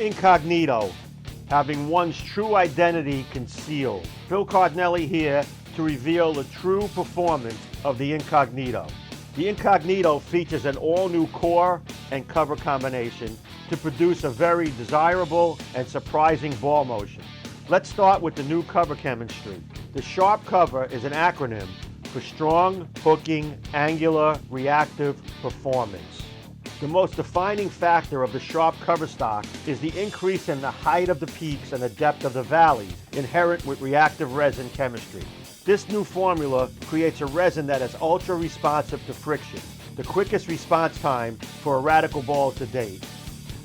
Incognito, having one's true identity concealed. Phil Cardinelli here to reveal the true performance of the Incognito. The Incognito features an all-new core and cover combination to produce a very desirable and surprising ball motion. Let's start with the new cover chemistry. The S.H.A.R.P cover is an acronym for strong, hooking, angular, reactive performance. The most defining factor of the S.H.A.R.P cover stock is the increase in the height of the peaks and the depth of the valleys inherent with reactive resin chemistry. This new formula creates a resin that is ultra responsive to friction, the quickest response time for a radical ball to date.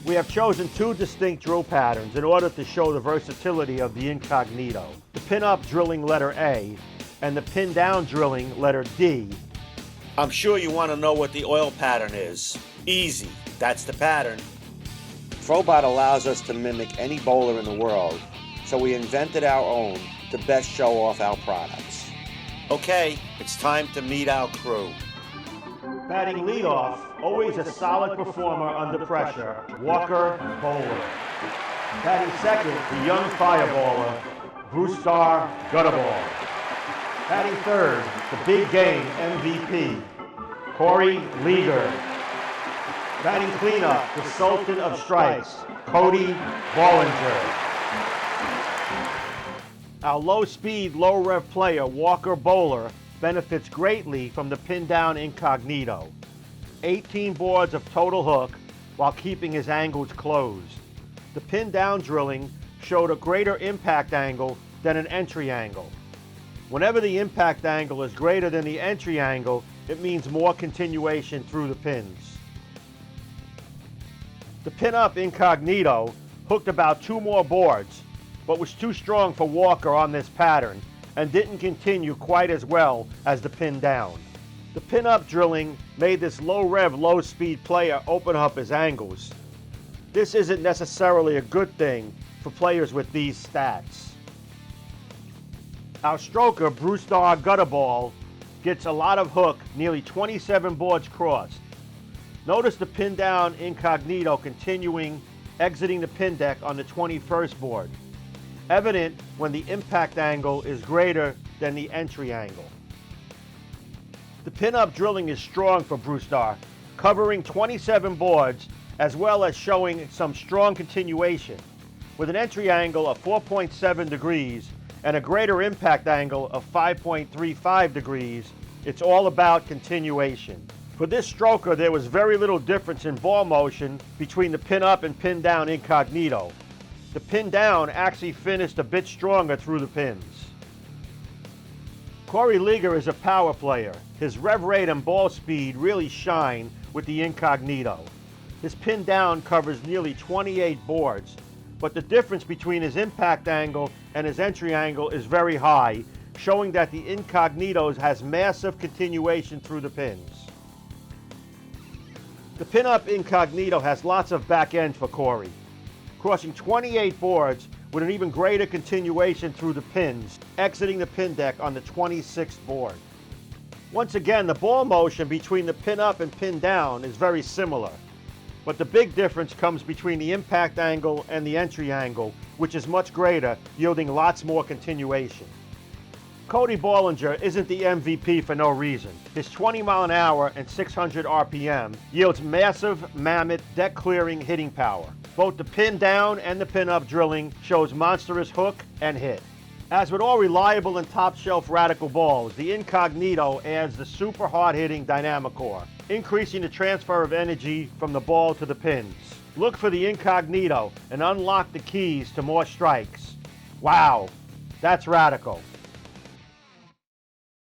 We have chosen two distinct drill patterns in order to show the versatility of the Incognito. The pin-up drilling letter A and the pin-down drilling letter D. I'm sure you want to know what the oil pattern is. Easy, that's the pattern. ThroBot allows us to mimic any bowler in the world, so we invented our own to best show off our products. Okay, it's time to meet our crew. Batting leadoff, always a solid performer under pressure, Walker Bowler. Batting second, the young fireballer, S.H.A.R.P Gutterball. Batting third, the big game MVP, Cody Ballinger. Batting cleanup, the Sultan of Strikes, Cody Ballinger. Our low-speed, low-rev player, Walker Bowler, benefits greatly from the pin-down Incognito. 18 boards of total hook while keeping his angles closed. The pin-down drilling showed a greater impact angle than an entry angle. Whenever the impact angle is greater than the entry angle, it means more continuation through the pins. The pin-up Incognito hooked about 2 more boards, but was too strong for Walker on this pattern and didn't continue quite as well as the pin down. The pin-up drilling made this low-rev, low-speed player open up his angles. This isn't necessarily a good thing for players with these stats. Our stroker, S.H.A.R.P Gutterball, gets a lot of hook, nearly 27 boards crossed. Notice the pin-down Incognito continuing, exiting the pin deck on the 21st board. Evident when the impact angle is greater than the entry angle. The pin-up drilling is strong for S.H.A.R.P, covering 27 boards as well as showing some strong continuation. With an entry angle of 4.7 degrees and a greater impact angle of 5.35 degrees, it's all about continuation. For this stroker, there was very little difference in ball motion between the pin-up and pin-down Incognito. The pin down actually finished a bit stronger through the pins. Cody Ballinger is a power player. His rev rate and ball speed really shine with the Incognito. His pin down covers nearly 28 boards, but the difference between his impact angle and his entry angle is very high, showing that the Incognito has massive continuation through the pins. The pin-up Incognito has lots of back end for Cody, crossing 28 boards with an even greater continuation through the pins, exiting the pin deck on the 26th board. Once again, the ball motion between the pin up and pin down is very similar, but the big difference comes between the impact angle and the entry angle, which is much greater, yielding lots more continuation. Cody Ballinger isn't the MVP for no reason. His 20 mile an hour and 600 RPM yields massive, mammoth, deck-clearing hitting power. Both the pin down and the pin up drilling shows monstrous hook and hit. As with all reliable and top shelf radical balls, the Incognito adds the super hard-hitting dynamic core, increasing the transfer of energy from the ball to the pins. Look for the Incognito and unlock the keys to more strikes. Wow, that's radical.